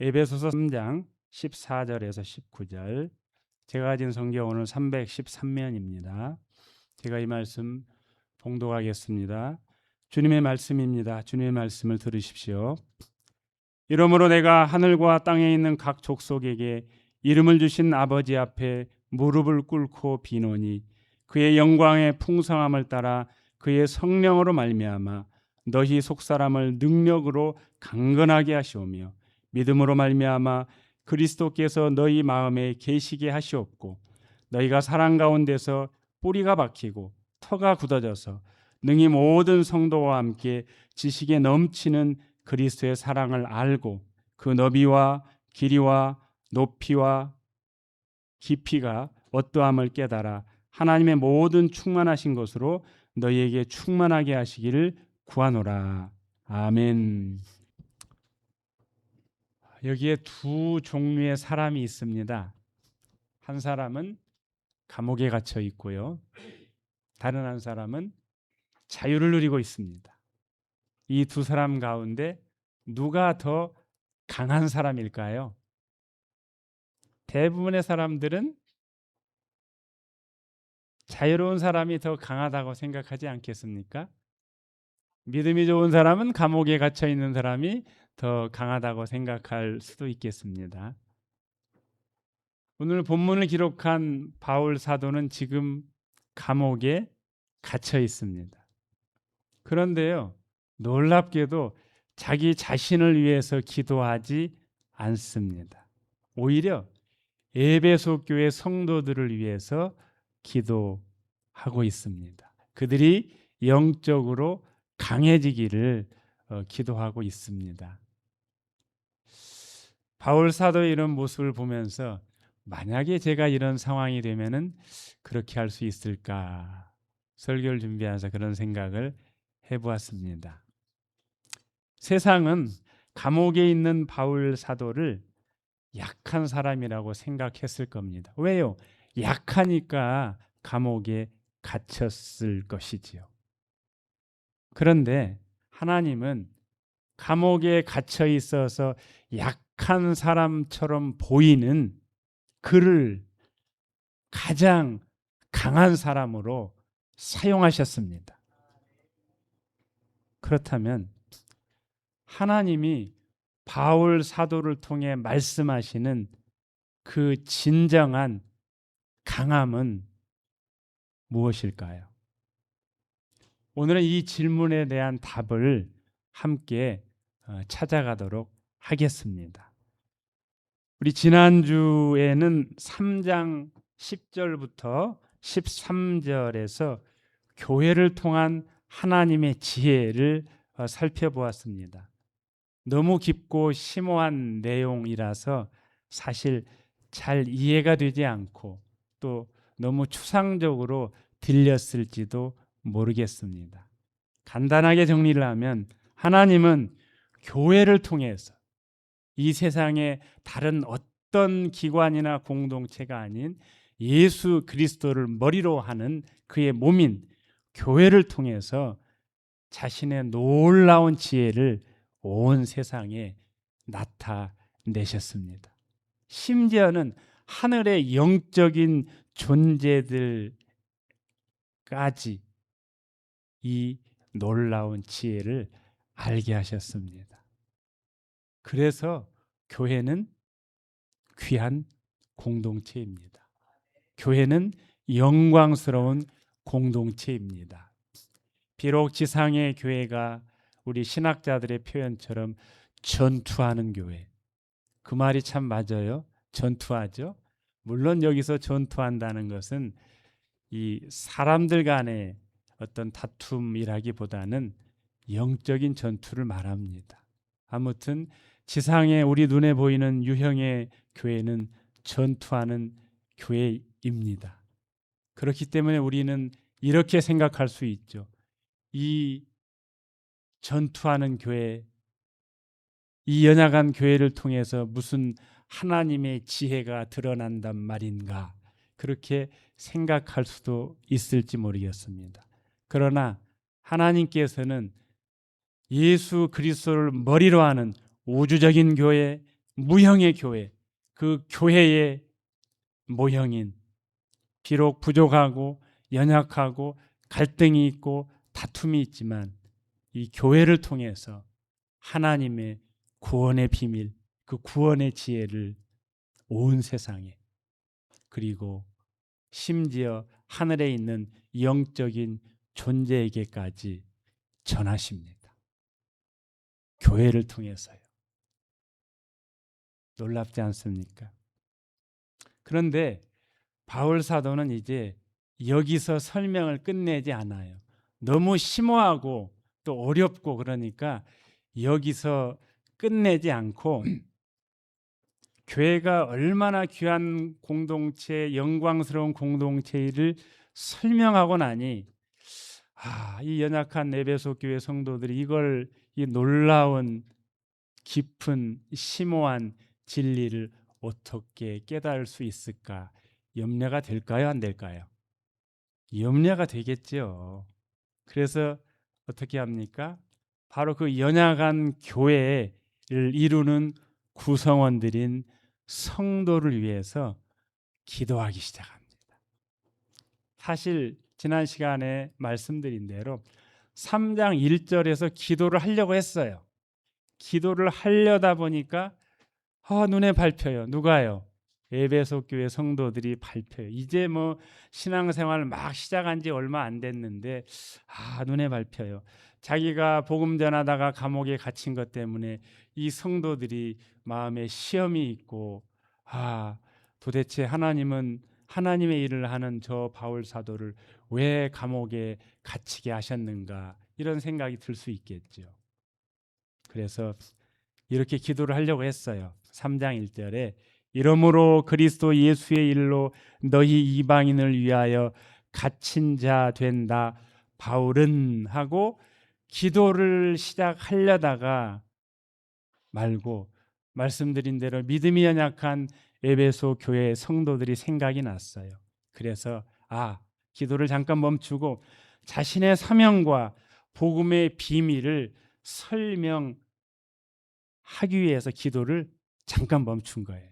에베소서 3장 14절에서 19절. 제가 가진 성경 오늘 313면입니다. 제가 이 말씀 봉독하겠습니다. 주님의 말씀입니다. 주님의 말씀을 들으십시오. 이러므로 내가 하늘과 땅에 있는 각 족속에게 이름을 주신 아버지 앞에 무릎을 꿇고 비노니 그의 영광의 풍성함을 따라 그의 성령으로 말미암아 너희 속사람을 능력으로 강건하게 하시오며 믿음으로 말미암아 그리스도께서 너희 마음에 계시게 하시옵고 너희가 사랑 가운데서 뿌리가 박히고 터가 굳어져서 능히 모든 성도와 함께 지식에 넘치는 그리스도의 사랑을 알고 그 너비와 길이와 높이와 깊이가 어떠함을 깨달아 하나님의 모든 충만하신 것으로 너희에게 충만하게 하시기를 구하노라. 아멘. 여기에 두 종류의 사람이 있습니다. 한 사람은 감옥에 갇혀 있고요. 다른 한 사람은 자유를 누리고 있습니다. 이 두 사람 가운데 누가 더 강한 사람일까요? 대부분의 사람들은 자유로운 사람이 더 강하다고 생각하지 않겠습니까? 믿음이 좋은 사람은 감옥에 갇혀 있는 사람이 더 강하다고 생각할 수도 있겠습니다. 오늘 본문을 기록한 바울 사도는 지금 감옥에 갇혀 있습니다. 그런데요, 놀랍게도 자기 자신을 위해서 기도하지 않습니다. 오히려 에베소 교회 성도들을 위해서 기도하고 있습니다. 그들이 영적으로 강해지기를 기도하고 있습니다. 바울 사도의 이런 모습을 보면서 만약에 제가 이런 상황이 되면은 그렇게 할 수 있을까? 설교를 준비하면서 그런 생각을 해보았습니다. 세상은 감옥에 있는 바울 사도를 약한 사람이라고 생각했을 겁니다. 왜요? 약하니까 감옥에 갇혔을 것이지요. 그런데 하나님은 감옥에 갇혀 있어서 약한 사람처럼 보이는 그를 가장 강한 사람으로 사용하셨습니다. 그렇다면 하나님이 바울 사도를 통해 말씀하시는 그 진정한 강함은 무엇일까요? 오늘은 이 질문에 대한 답을 함께 찾아가도록 하겠습니다. 우리 지난주에는 3장 10절부터 13절에서 교회를 통한 하나님의 지혜를 살펴보았습니다. 너무 깊고 심오한 내용이라서 사실 잘 이해가 되지 않고 또 너무 추상적으로 들렸을지도 모르겠습니다. 간단하게 정리를 하면 하나님은 교회를 통해서 이 세상의 다른 어떤 기관이나 공동체가 아닌 예수 그리스도를 머리로 하는 그의 몸인 교회를 통해서 자신의 놀라운 지혜를 온 세상에 나타내셨습니다. 심지어는 하늘의 영적인 존재들까지 이 놀라운 지혜를 알게 하셨습니다. 그래서 교회는 귀한 공동체입니다. 교회는 영광스러운 공동체입니다. 비록 지상의 교회가 우리 신학자들의 표현처럼 전투하는 교회, 그 말이 참 맞아요. 전투하죠. 물론 여기서 전투한다는 것은 이 사람들 간의 어떤 다툼이라기보다는 영적인 전투를 말합니다. 아무튼 지상에 우리 눈에 보이는 유형의 교회는 전투하는 교회입니다. 그렇기 때문에 우리는 이렇게 생각할 수 있죠. 이 전투하는 교회, 이 연약한 교회를 통해서 무슨 하나님의 지혜가 드러난단 말인가, 그렇게 생각할 수도 있을지 모르겠습니다. 그러나 하나님께서는 예수 그리스도를 머리로 하는 우주적인 교회, 무형의 교회, 그 교회의 모형인, 비록 부족하고 연약하고 갈등이 있고 다툼이 있지만 이 교회를 통해서 하나님의 구원의 비밀, 그 구원의 지혜를 온 세상에, 그리고 심지어 하늘에 있는 영적인 존재에게까지 전하십니다. 교회를 통해서요. 놀랍지 않습니까? 그런데 바울 사도는 이제 여기서 설명을 끝내지 않아요. 너무 심오하고 또 어렵고 그러니까 여기서 끝내지 않고 교회가 얼마나 귀한 공동체, 영광스러운 공동체를 설명하고 나니 이 연약한 에베소 교회 성도들이 이걸, 이 놀라운 깊은 심오한 진리를 어떻게 깨달을 수 있을까 염려가 될까요? 안 될까요? 염려가 되겠죠. 그래서 어떻게 합니까? 바로 그 연약한 교회를 이루는 구성원들인 성도를 위해서 기도하기 시작합니다. 사실 지난 시간에 말씀드린 대로 3장 1절에서 기도를 하려고 했어요. 기도를 하려다 보니까 눈에 밟혀요. 누가요? 에베소 교회 성도들이 밟혀요. 이제 뭐 신앙생활 막 시작한 지 얼마 안 됐는데 눈에 밟혀요. 자기가 복음 전하다가 감옥에 갇힌 것 때문에 이 성도들이 마음에 시험이 있고 도대체 하나님은 하나님의 일을 하는 저 바울 사도를 왜 감옥에 갇히게 하셨는가, 이런 생각이 들 수 있겠죠. 그래서 이렇게 기도를 하려고 했어요. 3장 1절에 이러므로 그리스도 예수의 일로 너희 이방인을 위하여 갇힌 자 된다 바울은 하고 기도를 시작하려다가 말고, 말씀드린 대로 믿음이 연약한 에베소 교회 성도들이 생각이 났어요. 그래서 기도를 잠깐 멈추고 자신의 사명과 복음의 비밀을 설명하기 위해서 기도를 잠깐 멈춘 거예요.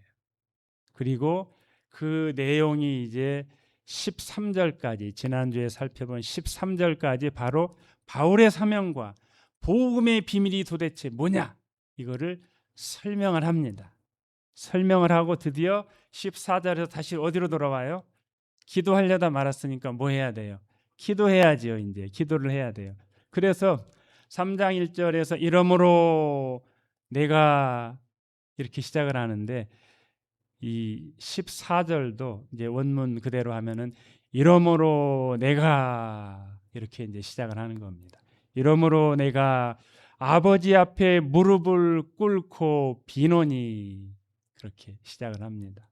그리고 그 내용이 이제 13절까지, 지난주에 살펴본 13절까지 바로 바울의 사명과 복음의 비밀이 도대체 뭐냐, 이거를 설명을 합니다. 설명을 하고 드디어 14절에서 다시 어디로 돌아와요? 기도하려다 말았으니까 뭐 해야 돼요? 기도해야지요. 이제 기도를 해야 돼요. 그래서 3장 1절에서 이러므로 내가, 이렇게 시작을 하는데 이 14절도 이제 원문 그대로 하면은 이러므로 내가, 이렇게 이제 시작을 하는 겁니다. 이러므로 내가 아버지 앞에 무릎을 꿇고 비노니, 그렇게 시작을 합니다.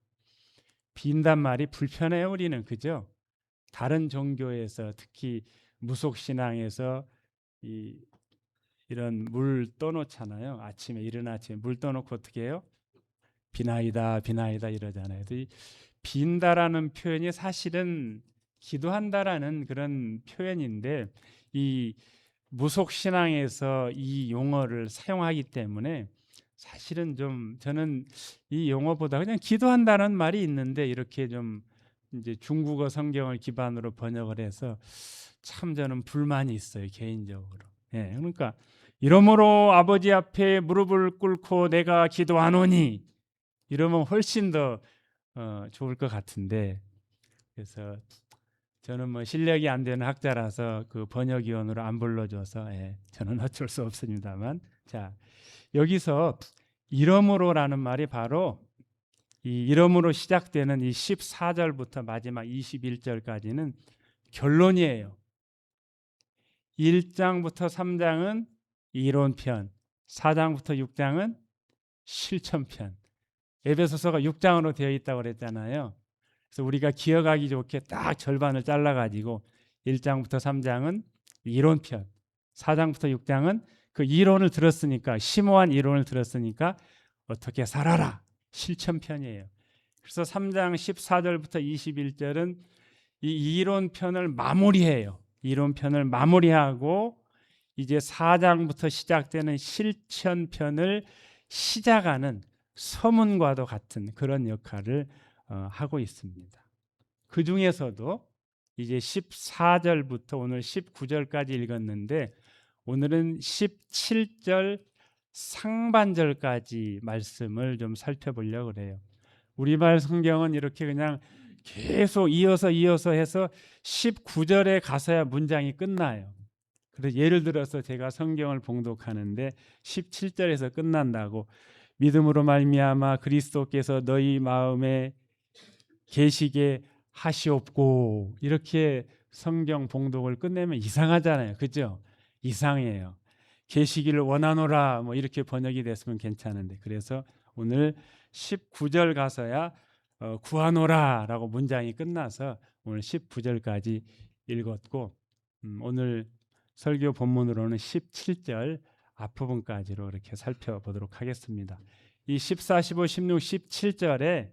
빈단 말이 불편해요, 우리는. 그죠? 다른 종교에서, 특히 무속신앙에서 이런 물 떠놓잖아요. 아침에, 이른 아침에 물 떠놓고 어떻게 해요? 비나이다 비나이다 이러잖아요. 이 빈다라는 표현이 사실은 기도한다라는 그런 표현인데, 이 무속신앙에서 이 용어를 사용하기 때문에 사실은 좀, 저는 이 용어보다 그냥 기도한다는 말이 있는데 이렇게 좀 이제 중국어 성경을 기반으로 번역을 해서 참 저는 불만이 있어요, 개인적으로. 그러니까 이러므로 아버지 앞에 무릎을 꿇고 내가 기도하노니, 이러면 훨씬 더 좋을 것 같은데, 그래서 저는 뭐 실력이 안 되는 학자라서 그 번역위원으로 안 불러줘서 저는 어쩔 수 없습니다만, 자, 여기서 이러므로라는 말이 바로 이 이러므로 시작되는 이 14절부터 마지막 21절까지는 결론이에요. 1장부터 3장은 이론편, 4장부터 6장은 실천편. 에베소서가 6장으로 되어 있다고 그랬잖아요. 그래서 우리가 기억하기 좋게 딱 절반을 잘라가지고 1장부터 3장은 이론편, 4장부터 6장은 그 이론을 들었으니까, 심오한 이론을 들었으니까 어떻게 살아라, 실천편이에요. 그래서 3장 14절부터 21절은 이 이론편을 마무리해요. 이론편을 마무리하고 이제 4장부터 시작되는 실천편을 시작하는 서문과도 같은 그런 역할을 하고 있습니다. 그 중에서도 이제 14절부터 오늘 19절까지 읽었는데 오늘은 17절 상반절까지 말씀을 좀 살펴보려고 그래요. 우리말 성경은 이렇게 그냥 계속 이어서 해서 19절에 가서야 문장이 끝나요. 그래서 예를 들어서 제가 성경을 봉독하는데 17절에서 끝난다고 믿음으로 말미암아 그리스도께서 너희 마음에 계시게 하시옵고 이렇게 성경 봉독을 끝내면 이상하잖아요. 그죠? 이상해요. 계시기를 원하노라 뭐 이렇게 번역이 됐으면 괜찮은데 그래서 오늘 19절 가서야 구하노라라고 문장이 끝나서 오늘 19절까지 읽었고 오늘 설교 본문으로는 17절 앞부분까지로 이렇게 살펴보도록 하겠습니다. 이 14, 15, 16, 17절에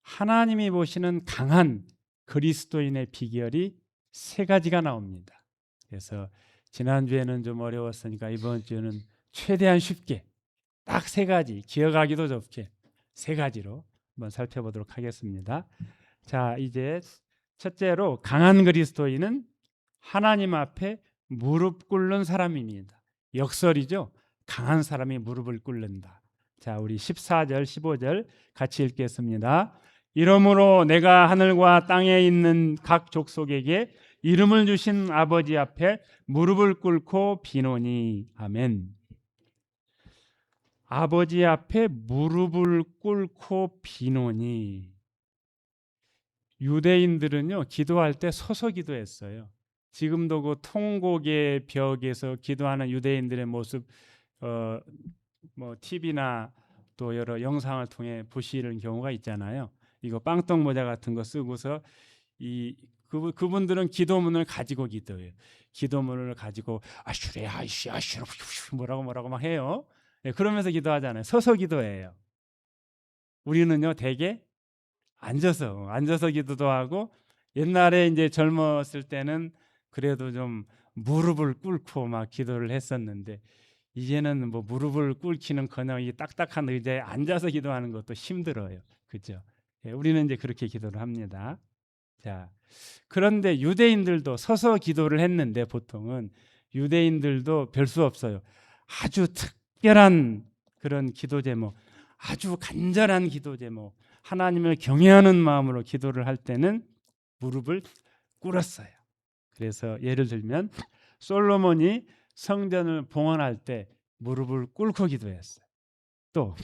하나님이 보시는 강한 그리스도인의 비결이 세 가지가 나옵니다. 그래서 지난주에는 좀 어려웠으니까 이번 주에는 최대한 쉽게 딱 세 가지, 기억하기도 좋게 세 가지로 한번 살펴보도록 하겠습니다. 자, 이제 첫째로 강한 그리스도인은 하나님 앞에 무릎 꿇는 사람입니다. 역설이죠. 강한 사람이 무릎을 꿇는다. 자, 우리 14절, 15절 같이 읽겠습니다. 이러므로 내가 하늘과 땅에 있는 각 족속에게 이름을 주신 아버지 앞에 무릎을 꿇고 비노니. 아멘. 아버지 앞에 무릎을 꿇고 비노니. 유대인들은요, 기도할 때 서서 기도했어요. 지금도 그 통곡의 벽에서 기도하는 유대인들의 모습 뭐 TV나 또 여러 영상을 통해 보시는 경우가 있잖아요. 이거 빵떡 모자 같은 거 쓰고서 그분들은 기도문을 가지고 기도해요. 기도문을 가지고 아슈레 아이시 아슈르 뭐라고 막 해요. 네, 그러면서 기도하잖아요. 서서 기도해요. 우리는요 대개 앉아서 기도도 하고 옛날에 이제 젊었을 때는 그래도 좀 무릎을 꿇고 막 기도를 했었는데 이제는 뭐 무릎을 꿇기는커녕 이 딱딱한 의자에 앉아서 기도하는 것도 힘들어요. 그죠? 예, 우리는 이제 그렇게 기도를 합니다. 자, 그런데 유대인들도 서서 기도를 했는데 보통은 유대인들도 별 수 없어요. 아주 특별한 그런 기도 제목, 아주 간절한 기도 제목, 하나님을 경외하는 마음으로 기도를 할 때는 무릎을 꿇었어요. 그래서 예를 들면 솔로몬이 성전을 봉헌할 때 무릎을 꿇고 기도했어요. 또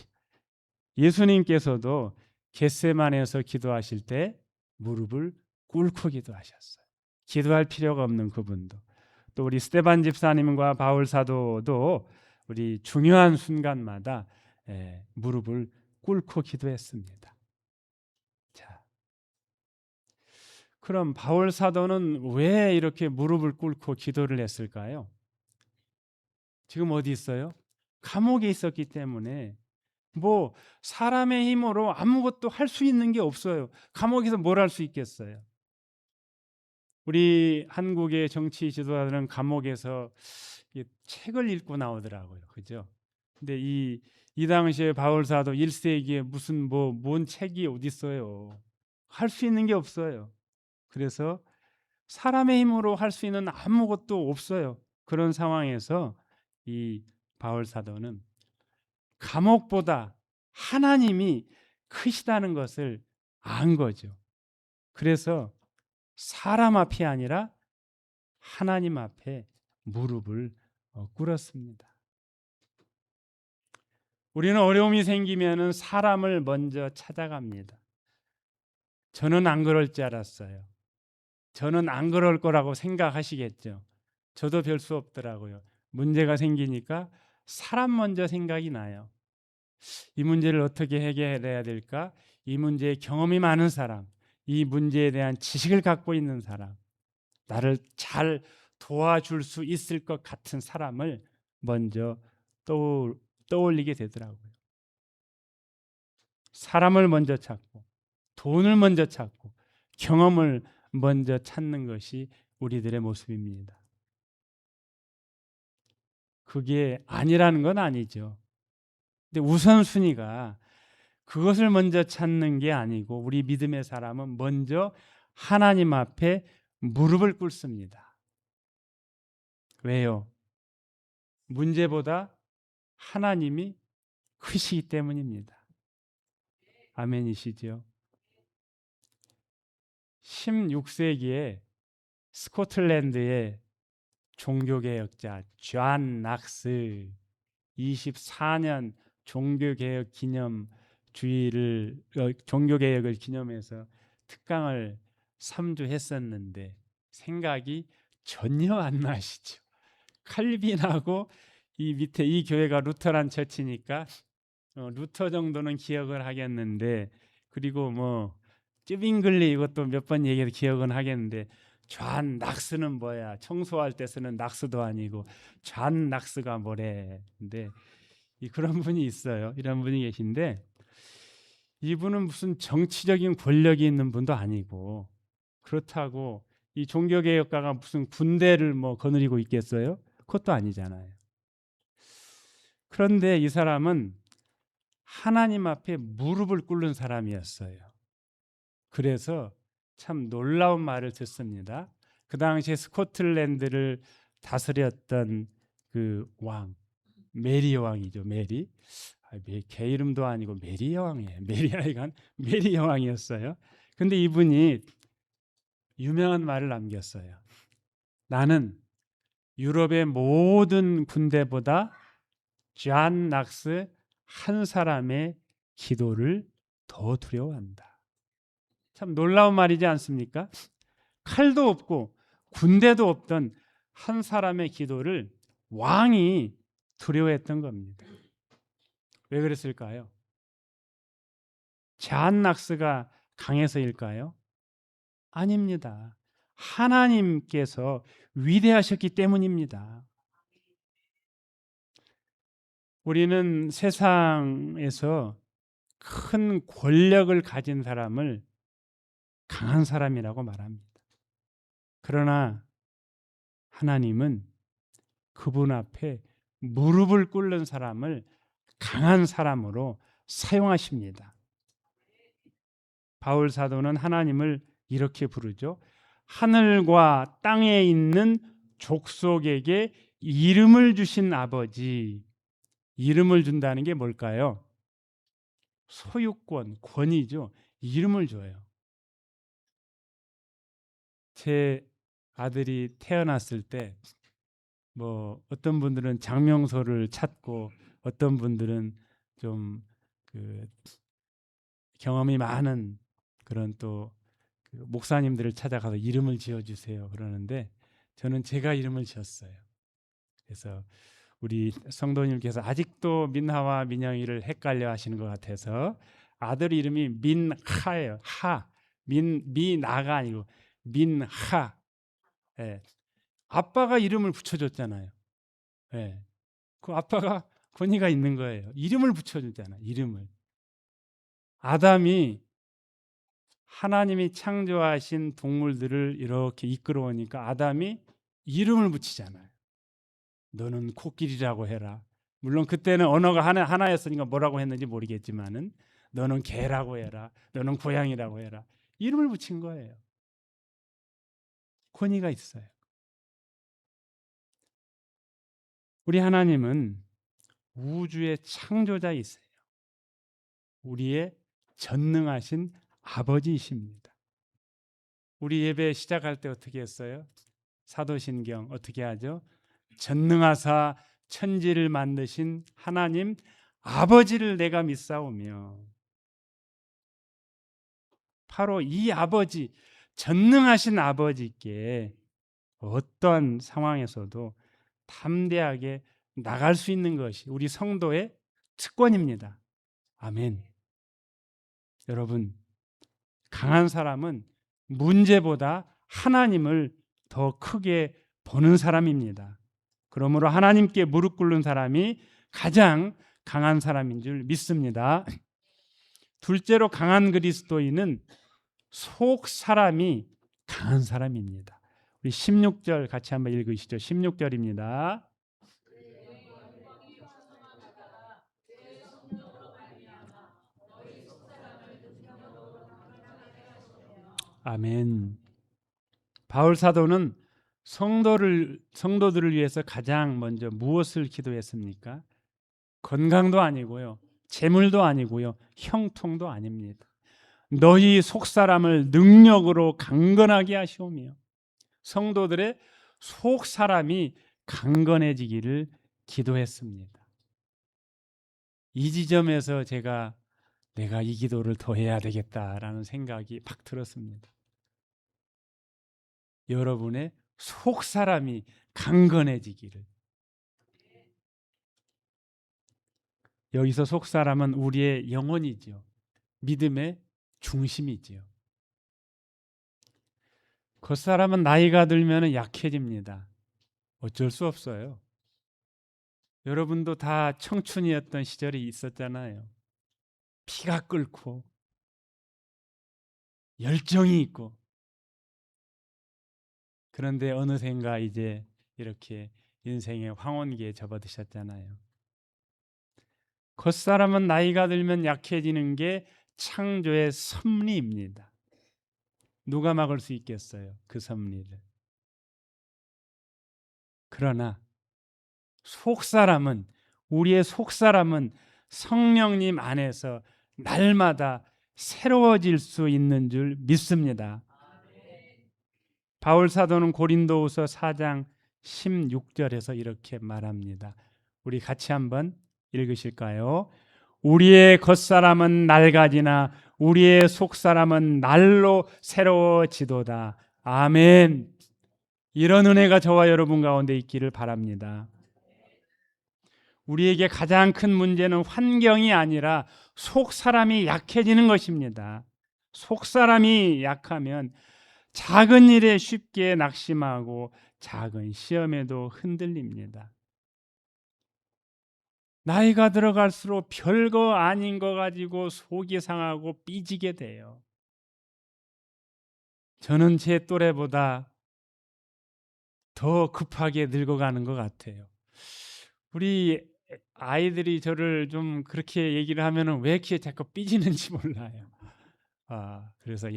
예수님께서도 겟세마네에서 기도하실 때 무릎을 꿇고 기도하셨어요. 기도할 필요가 없는 그분도. 또 우리 스데반 집사님과 바울 사도도 우리 중요한 순간마다 무릎을 꿇고 기도했습니다. 자, 그럼 바울 사도는 왜 이렇게 무릎을 꿇고 기도를 했을까요? 지금 어디 있어요? 감옥에 있었기 때문에 뭐 사람의 힘으로 아무것도 할 수 있는 게 없어요. 감옥에서 뭘 할 수 있겠어요? 우리 한국의 정치 지도자들은 감옥에서 책을 읽고 나오더라고요. 그죠? 근데 이 당시에 바울 사도 1세기에 무슨 뭔 책이 어디 있어요? 할 수 있는 게 없어요. 그래서 사람의 힘으로 할 수 있는 아무것도 없어요. 그런 상황에서 이 바울 사도는 감옥보다 하나님이 크시다는 것을 안 거죠. 그래서 사람 앞이 아니라 하나님 앞에 무릎을 꿇었습니다. 우리는 어려움이 생기면은 사람을 먼저 찾아갑니다. 저는 안 그럴 줄 알았어요. 저는 안 그럴 거라고 생각하시겠죠. 저도 별 수 없더라고요. 문제가 생기니까 사람 먼저 생각이 나요. 이 문제를 어떻게 해결해야 될까? 이 문제에 경험이 많은 사람, 이 문제에 대한 지식을 갖고 있는 사람, 나를 잘 도와줄 수 있을 것 같은 사람을 먼저 떠올리게 되더라고요. 사람을 먼저 찾고 돈을 먼저 찾고 경험을 먼저 찾는 것이 우리들의 모습입니다. 그게 아니라는 건 아니죠. 근데 우선순위가 그것을 먼저 찾는 게 아니고 우리 믿음의 사람은 먼저 하나님 앞에 무릎을 꿇습니다. 왜요? 문제보다 하나님이 크시기 때문입니다. 아멘이시죠? 16세기에 스코틀랜드의 종교개혁자 존 낙스 24년 종교개혁 기념주의를 종교개혁을 기념해서 특강을 3주 했었는데 생각이 전혀 안 나시죠. 칼빈하고 이 밑에 이 교회가 루터란 처치니까 루터 정도는 기억을 하겠는데, 그리고 뭐 쯔빙글리 이것도 몇 번 얘기해서 기억은 하겠는데, 존 낙스는 뭐야? 청소할 때 쓰는 낙스도 아니고 존 낙스가 뭐래? 근데 그런 분이 있어요. 이런 분이 계신데, 이분은 무슨 정치적인 권력이 있는 분도 아니고, 그렇다고 이 종교개혁가가 무슨 군대를 뭐 거느리고 있겠어요? 그것도 아니잖아요. 그런데 이 사람은 하나님 앞에 무릎을 꿇는 사람이었어요. 그래서 참 놀라운 말을 듣습니다. 그 당시에 스코틀랜드를 다스렸던 그 왕, 메리 여왕이죠. 메리. 개 이름도 아니고 메리 여왕이에요. 메리 하여간 메리 여왕이었어요. 근데 이분이 유명한 말을 남겼어요. 나는 유럽의 모든 군대보다 존 낙스 한 사람의 기도를 더 두려워한다. 참 놀라운 말이지 않습니까? 칼도 없고 군대도 없던 한 사람의 기도를 왕이 두려워했던 겁니다. 왜 그랬을까요? 존 낙스가 강해서일까요? 아닙니다. 하나님께서 위대하셨기 때문입니다. 우리는 세상에서 큰 권력을 가진 사람을 강한 사람이라고 말합니다. 그러나 하나님은 그분 앞에 무릎을 꿇는 사람을 강한 사람으로 사용하십니다. 바울 사도는 하나님을 이렇게 부르죠. 하늘과 땅에 있는 족속에게 이름을 주신 아버지. 이름을 준다는 게 뭘까요? 소유권, 권위죠. 이름을 줘요. 제 아들이 태어났을 때 뭐 어떤 분들은 장명소를 찾고 어떤 분들은 좀 그 경험이 많은 그런 또 그 목사님들을 찾아가서 이름을 지어주세요 그러는데, 저는 제가 이름을 지었어요. 그래서 우리 성도님께서 아직도 민하와 민영이를 헷갈려 하시는 것 같아서 아들 이름이 민하예요. 하. 미나가 아니고 민하. 예. 아빠가 이름을 붙여줬잖아요. 예. 그 아빠가 권위가 있는 거예요. 이름을 붙여주잖아요. 이름을. 아담이 하나님이 창조하신 동물들을 이렇게 이끌어오니까 아담이 이름을 붙이잖아요. 너는 코끼리라고 해라. 물론 그때는 언어가 하나였으니까 뭐라고 했는지 모르겠지만은 너는 개라고 해라. 너는 고양이라고 해라. 이름을 붙인 거예요. 권위가 있어요. 우리 하나님은 우주의 창조자이세요. 우리의 전능하신 아버지이십니다. 우리 예배 시작할 때 어떻게 했어요? 사도신경 어떻게 하죠? 전능하사 천지를 만드신 하나님 아버지를 내가 믿사오며. 바로 이 아버지, 전능하신 아버지께 어떠한 상황에서도 담대하게 나갈 수 있는 것이 우리 성도의 특권입니다. 아멘. 여러분, 강한 사람은 문제보다 하나님을 더 크게 보는 사람입니다. 그러므로 하나님께 무릎 꿇는 사람이 가장 강한 사람인 줄 믿습니다. 둘째로 강한 그리스도인은 속 사람이 강한 사람입니다. 우리 16절 같이 한번 읽으시죠. 16절입니다. 아멘. 바울 사도는 성도들을 위해서 가장 먼저 무엇을 기도했습니까? 건강도 아니고요. 재물도 아니고요. 형통도 아닙니다. 너희 속사람을 능력으로 강건하게 하시오며 성도들의 속사람이 강건해지기를 기도했습니다. 이 지점에서 내가 이 기도를 더 해야 되겠다라는 생각이 팍 들었습니다. 여러분의 속사람이 강건해지기를. 여기서 속사람은 우리의 영혼이지요. 믿음의 중심이지요. 겉사람은 나이가 들면 약해집니다. 어쩔 수 없어요. 여러분도 다 청춘이었던 시절이 있었잖아요. 피가 끓고 열정이 있고. 그런데 어느샌가 이제 이렇게 인생의 황혼기에 접어드셨잖아요. 겉사람은 나이가 들면 약해지는 게 창조의 섭리입니다. 누가 막을 수 있겠어요? 그 섭리를. 그러나 우리의 속사람은 성령님 안에서 날마다 새로워질 수 있는 줄 믿습니다. 바울 사도는 고린도후서 4장 16절에서 이렇게 말합니다. 우리 같이 한번 읽으실까요? 우리의 겉사람은 낡아지나 우리의 속사람은 날로 새로워지도다. 아멘. 이런 은혜가 저와 여러분 가운데 있기를 바랍니다. 우리에게 가장 큰 문제는 환경이 아니라 속사람이 약해지는 것입니다. 속사람이 약하면 작은 일에 쉽게 낙심하고 작은 시험에도 흔들립니다. 나이가 들어갈수록 별거 아닌 거 가지고 속이 상하고 삐지게 돼요. 저는 제 또래보다 더 급하게 늙어가는 것 같아요. 우리 아이들이 저를 좀 그렇게 얘기를 하면은 왜 이렇게 자꾸 삐지는지 몰라요. 그래서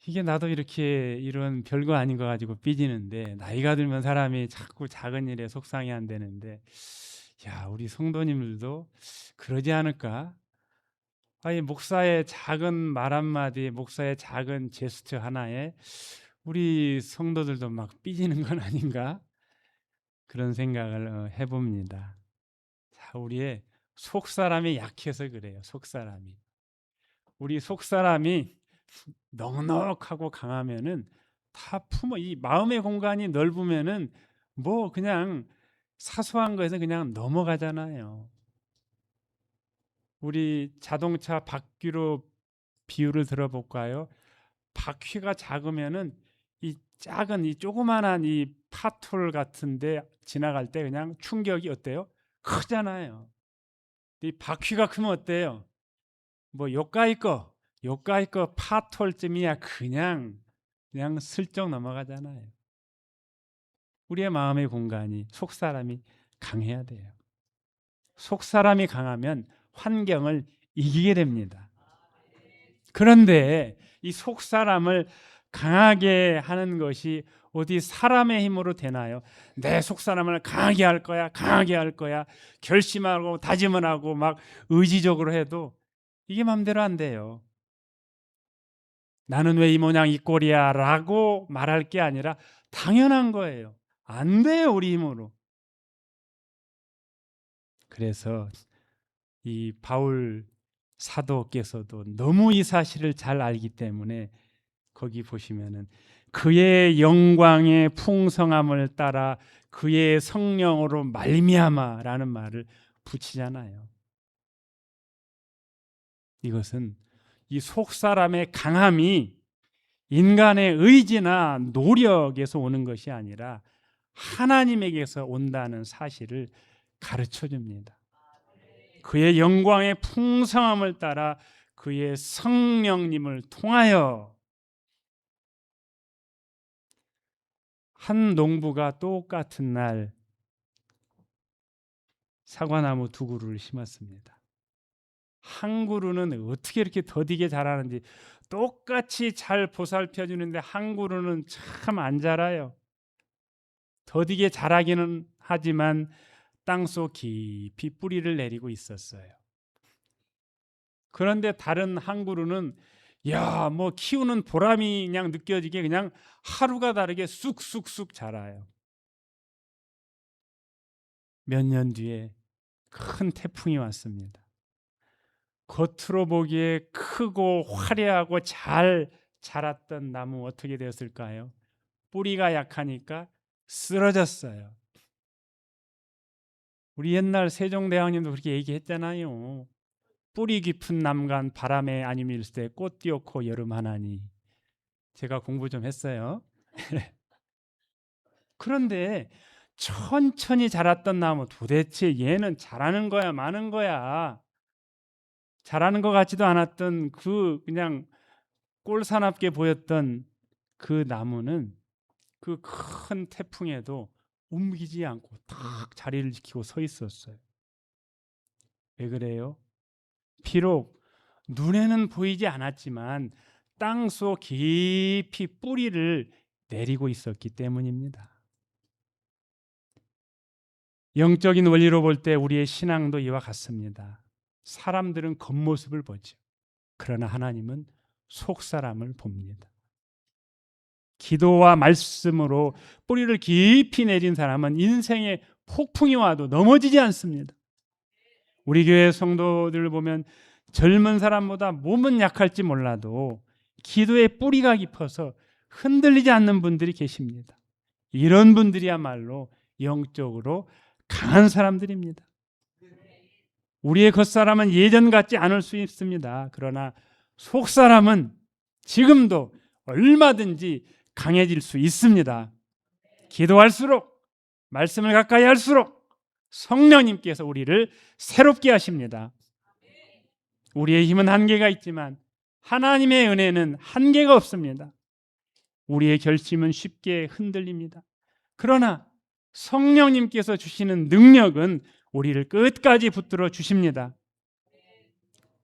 이게 나도 이렇게 이런 별거 아닌 거 가지고 삐지는데 나이가 들면 사람이 자꾸 작은 일에 속상해 한다는데 우리 성도님들도 그러지 않을까? 목사의 작은 말 한마디, 목사의 작은 제스처 하나에 우리 성도들도 막 삐지는 건 아닌가? 그런 생각을 해봅니다. 우리의 속사람이 약해서 그래요. 속사람이. 우리 속사람이 넉넉하고 강하면은 이 마음의 공간이 넓으면은 뭐 그냥 사소한 거에서 그냥 넘어가잖아요. 우리 자동차 바퀴로 비유를 들어볼까요? 바퀴가 작으면은 이 조그만한 이 파톨 같은데 지나갈 때 그냥 충격이 어때요? 크잖아요. 이 바퀴가 크면 어때요? 뭐 요까이 거 파톨쯤이야 그냥 슬쩍 넘어가잖아요. 우리의 마음의 공간이 속사람이 강해야 돼요. 속사람이 강하면 환경을 이기게 됩니다. 그런데 이 속사람을 강하게 하는 것이 어디 사람의 힘으로 되나요? 내 속사람을 강하게 할 거야, 강하게 할 거야. 결심하고 다짐을 하고 막 의지적으로 해도 이게 마음대로 안 돼요. 나는 왜 이 모양 이 꼴이야 라고 말할 게 아니라 당연한 거예요. 안 돼요, 우리 힘으로. 그래서 이 바울 사도께서도 너무 이 사실을 잘 알기 때문에 거기 보시면은 그의 영광의 풍성함을 따라 그의 성령으로 말미암아라는 말을 붙이잖아요. 이것은 이 속사람의 강함이 인간의 의지나 노력에서 오는 것이 아니라 하나님에게서 온다는 사실을 가르쳐 줍니다. 그의 영광의 풍성함을 따라 그의 성령님을 통하여 한 농부가 똑같은 날 사과나무 두 그루를 심었습니다. 한 그루는 어떻게 이렇게 더디게 자라는지 똑같이 잘 보살펴 주는데 한 그루는 참 안 자라요. 더디게 자라기는 하지만 땅속 깊이 뿌리를 내리고 있었어요. 그런데 다른 한 그루는 야, 뭐 키우는 보람이 그냥 느껴지게 그냥 하루가 다르게 쑥쑥쑥 자라요. 몇 년 뒤에 큰 태풍이 왔습니다. 겉으로 보기에 크고 화려하고 잘 자랐던 나무 어떻게 되었을까요? 뿌리가 약하니까 쓰러졌어요. 우리 옛날 세종대왕님도 그렇게 얘기했잖아요. 뿌리 깊은 남간 바람에 안 밀세 꽃 띄었고 여름 하나니. 제가 공부 좀 했어요. 그런데 천천히 자랐던 나무 도대체 얘는 자라는 거야 마는 거야. 자라는 것 같지도 않았던 그 그냥 꼴사납게 보였던 그 나무는 그 큰 태풍에도 움직이지 않고 딱 자리를 지키고 서 있었어요. 왜 그래요? 비록 눈에는 보이지 않았지만 땅속 깊이 뿌리를 내리고 있었기 때문입니다. 영적인 원리로 볼 때 우리의 신앙도 이와 같습니다. 사람들은 겉모습을 보죠. 그러나 하나님은 속사람을 봅니다. 기도와 말씀으로 뿌리를 깊이 내린 사람은 인생의 폭풍이 와도 넘어지지 않습니다. 우리 교회 성도들을 보면 젊은 사람보다 몸은 약할지 몰라도 기도의 뿌리가 깊어서 흔들리지 않는 분들이 계십니다. 이런 분들이야말로 영적으로 강한 사람들입니다. 우리의 겉사람은 예전 같지 않을 수 있습니다. 그러나 속사람은 지금도 얼마든지 강해질 수 있습니다. 기도할수록 말씀을 가까이 할수록 성령님께서 우리를 새롭게 하십니다. 우리의 힘은 한계가 있지만 하나님의 은혜는 한계가 없습니다. 우리의 결심은 쉽게 흔들립니다. 그러나 성령님께서 주시는 능력은 우리를 끝까지 붙들어 주십니다.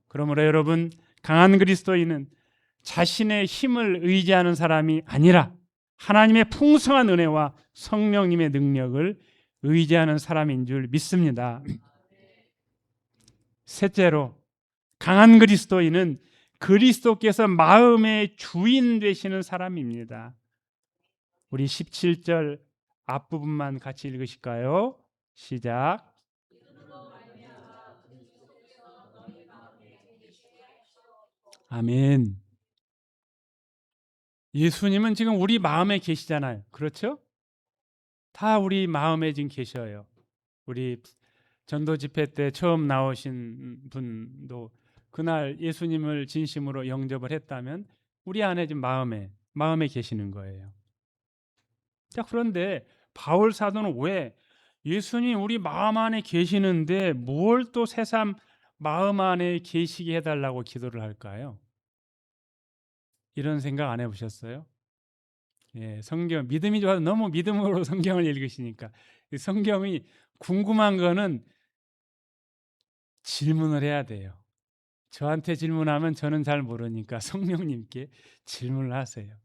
그러므로 여러분, 강한 그리스도인은 자신의 힘을 의지하는 사람이 아니라 하나님의 풍성한 은혜와 성령님의 능력을 의지하는 사람인 줄 믿습니다. 셋째로, 강한 그리스도인은 그리스도께서 마음의 주인 되시는 사람입니다. 우리 17절 앞부분만 같이 읽으실까요? 시작. 아멘. 예수님은 지금 우리 마음에 계시잖아요. 그렇죠? 다 우리 마음에 지금 계셔요. 우리 전도 집회 때 처음 나오신 분도 그날 예수님을 진심으로 영접을 했다면 우리 안에 지금 마음에 계시는 거예요. 자, 그런데 바울 사도는 왜 예수님 우리 마음 안에 계시는데 뭘 또 새삼 마음 안에 계시게 해달라고 기도를 할까요? 이런 생각 안 해보셨어요? 예, 성경 믿음이 좋아서 너무 믿음으로 성경을 읽으시니까 성경이 궁금한 거는 질문을 해야 돼요. 저한테 질문하면 저는 잘 모르니까 성령님께 질문을 하세요.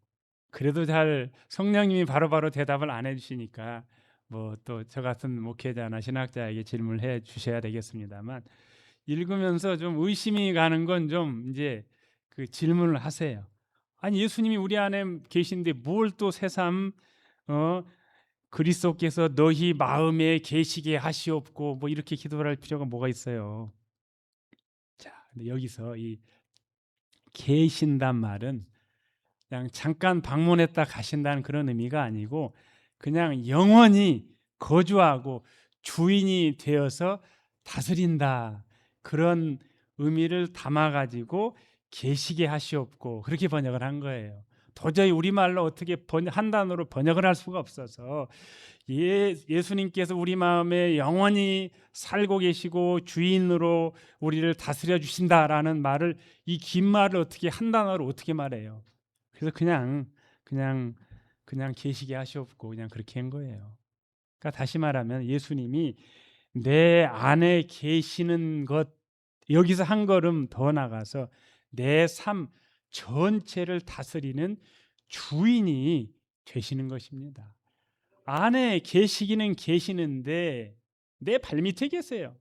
그래도 잘 성령님이 바로바로 대답을 안 해주시니까 뭐 또 저 같은 목회자나 신학자에게 질문을 해 주셔야 되겠습니다만 읽으면서 좀 의심이 가는 건 좀 이제 그 질문을 하세요. 아니 예수님이 우리 안에 계신데 뭘 또 새삼 그리스도께서 너희 마음에 계시게 하시옵고 뭐 이렇게 기도를 할 필요가 뭐가 있어요? 자, 근데 여기서 이 계신단 말은 그냥 잠깐 방문했다 가신다는 그런 의미가 아니고 그냥 영원히 거주하고 주인이 되어서 다스린다 그런 의미를 담아가지고 계시게 하시옵고 그렇게 번역을 한 거예요. 도저히 우리말로 어떻게 한 단어로 번역을 할 수가 없어서 예수님께서 우리 마음에 영원히 살고 계시고 주인으로 우리를 다스려 주신다라는 말을 이 긴 말을 어떻게 한 단어로 어떻게 말해요? 그래서 그냥 계시게 하시옵고 그냥 그렇게 한 거예요. 그러니까 다시 말하면 예수님이 내 안에 계시는 것 여기서 한 걸음 더 나가서 내 삶 전체를 다스리는 주인이 되시는 것입니다. 안에 계시기는 계시는데 내 발밑에 계세요.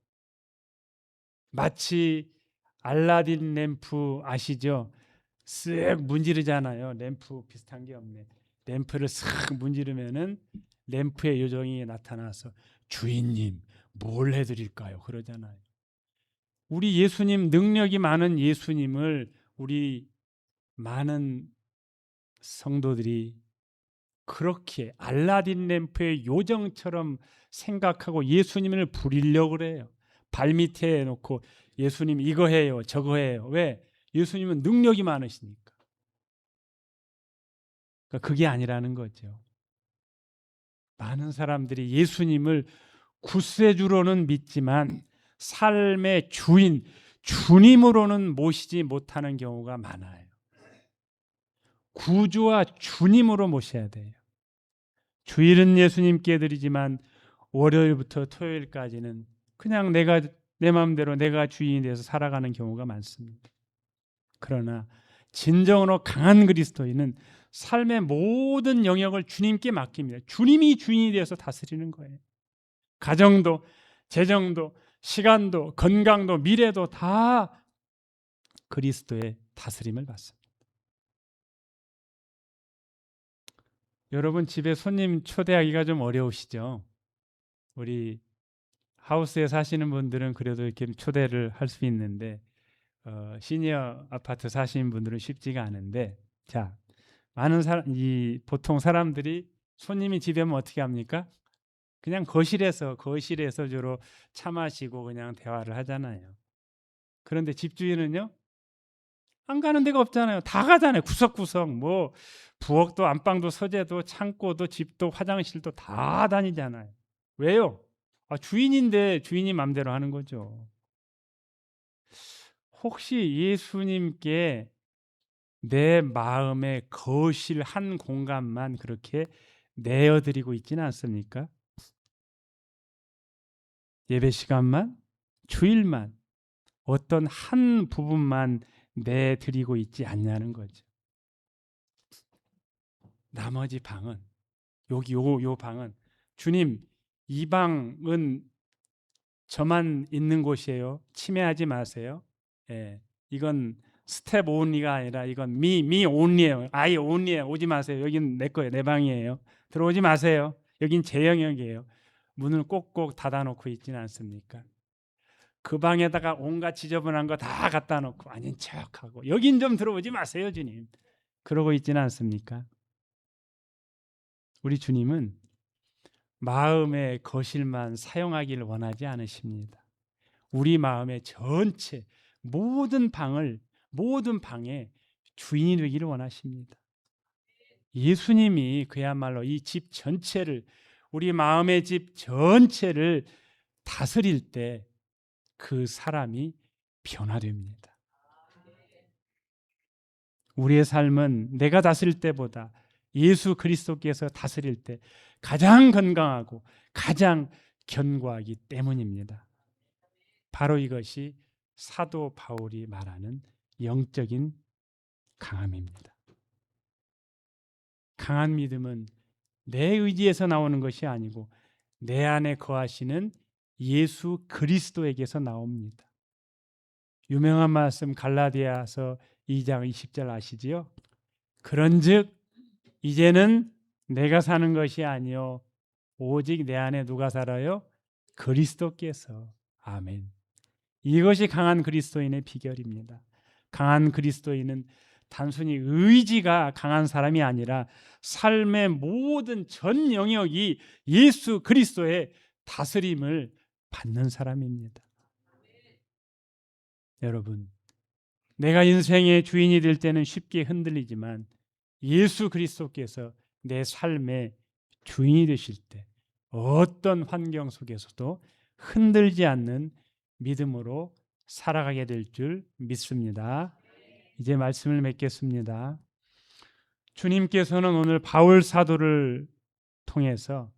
마치 알라딘 램프 아시죠? 쓱 문지르잖아요. 램프 비슷한 게 없네. 램프를 쓱 문지르면은 램프의 요정이 나타나서 주인님 뭘 해드릴까요? 그러잖아요. 우리 예수님, 능력이 많은 예수님을 우리 많은 성도들이 그렇게 알라딘 램프의 요정처럼 생각하고 예수님을 부리려고 그래요. 발밑에 놓고 예수님 이거 해요, 저거 해요. 왜? 예수님은 능력이 많으시니까. 그러니까 그게 아니라는 거죠. 많은 사람들이 예수님을 구세주로는 믿지만 삶의 주인, 주님으로는 모시지 못하는 경우가 많아요. 구주와 주님으로 모셔야 돼요. 주일은 예수님께 드리지만 월요일부터 토요일까지는 그냥 내 마음대로 내가 주인이 돼서 살아가는 경우가 많습니다. 그러나 진정으로 강한 그리스도인은 삶의 모든 영역을 주님께 맡깁니다. 주님이 주인이 되어서 다스리는 거예요. 가정도, 재정도, 시간도, 건강도, 미래도 다 그리스도의 다스림을 받습니다. 여러분 집에 손님 초대하기가 좀 어려우시죠? 우리 하우스에 사시는 분들은 그래도 이렇게 초대를 할 수 있는데 시니어 아파트 사시는 분들은 쉽지가 않은데 자 많은 보통 사람들이 손님이 집에 오면 어떻게 합니까? 그냥 거실에서 주로 차 마시고 그냥 대화를 하잖아요. 그런데 집주인은요? 안 가는 데가 없잖아요. 다 가잖아요. 구석구석 뭐 부엌도 안방도 서재도 창고도 집도 화장실도 다 다니잖아요. 왜요? 주인인데 주인이 맘대로 하는 거죠. 혹시 예수님께 내 마음의 거실 한 공간만 그렇게 내어드리고 있지는 않습니까? 예배 시간만, 주일만, 어떤 한 부분만 내드리고 있지 않냐는 거죠. 나머지 방은 여기 요 방은 주님 이 방은 저만 있는 곳이에요. 침해하지 마세요. 예, 이건 스텝 온리가 아니라 이건 미 온리예요. 아이 온리예요. 오지 마세요. 여긴 내 거예요. 내 방이에요. 들어오지 마세요. 여긴 제 영역이에요. 문을 꼭꼭 닫아놓고 있지는 않습니까? 그 방에다가 온갖 지저분한 거 다 갖다 놓고 아닌 척하고 여긴 좀 들어오지 마세요, 주님. 그러고 있지는 않습니까? 우리 주님은 마음의 거실만 사용하기를 원하지 않으십니다. 우리 마음의 전체 모든 방에 주인이 되기를 원하십니다. 예수님이 그야말로 이 집 전체를 우리 마음의 집 전체를 다스릴 때 그 사람이 변화됩니다. 우리의 삶은 내가 다스릴 때보다 예수 그리스도께서 다스릴 때 가장 건강하고 가장 견고하기 때문입니다. 바로 이것이 사도 바울이 말하는 영적인 강함입니다. 강한 믿음은 내 의지에서 나오는 것이 아니고 내 안에 거하시는 예수 그리스도에게서 나옵니다. 유명한 말씀 갈라디아서 2장 20절 아시지요? 그런즉 이제는 내가 사는 것이 아니요 오직 내 안에 누가 살아요? 그리스도께서. 아멘. 이것이 강한 그리스도인의 비결입니다. 강한 그리스도인은 단순히 의지가 강한 사람이 아니라 삶의 모든 전 영역이 예수 그리스도의 다스림을 받는 사람입니다. 여러분, 내가 인생의 주인이 될 때는 쉽게 흔들리지만 예수 그리스도께서 내 삶의 주인이 되실 때 어떤 환경 속에서도 흔들지 않는 믿음으로 살아가게 될 줄 믿습니다. 이제 말씀을 맺겠습니다. 주님께서는 오늘 바울 사도를 통해서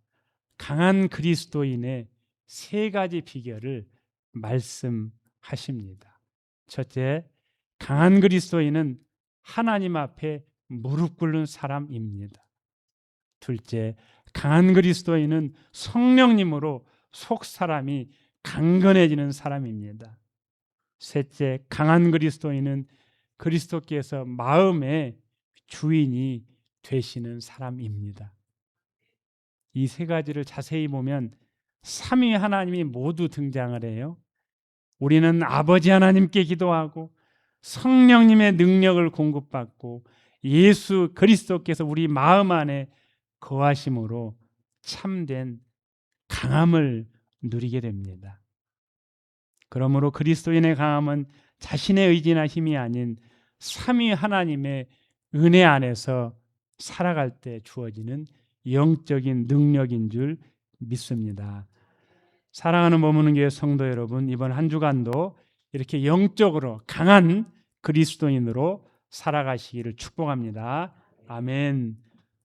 강한 그리스도인의 세 가지 비결을 말씀하십니다. 첫째, 강한 그리스도인은 하나님 앞에 무릎 꿇는 사람입니다. 둘째, 강한 그리스도인은 성령님으로 속 사람이 강건해지는 사람입니다. 셋째, 강한 그리스도인은 그리스도께서 마음의 주인이 되시는 사람입니다. 이 세 가지를 자세히 보면 삼위 하나님이 모두 등장을 해요. 우리는 아버지 하나님께 기도하고 성령님의 능력을 공급받고 예수 그리스도께서 우리 마음 안에 거하심으로 참된 강함을 누리게 됩니다. 그러므로 그리스도인의 강함은 자신의 의지나 힘이 아닌 삼위 하나님의 은혜 안에서 살아갈 때 주어지는 영적인 능력인 줄 믿습니다. 사랑하는 머무는교회 성도 여러분, 이번 한 주간도 이렇게 영적으로 강한 그리스도인으로 살아가시기를 축복합니다. 아멘.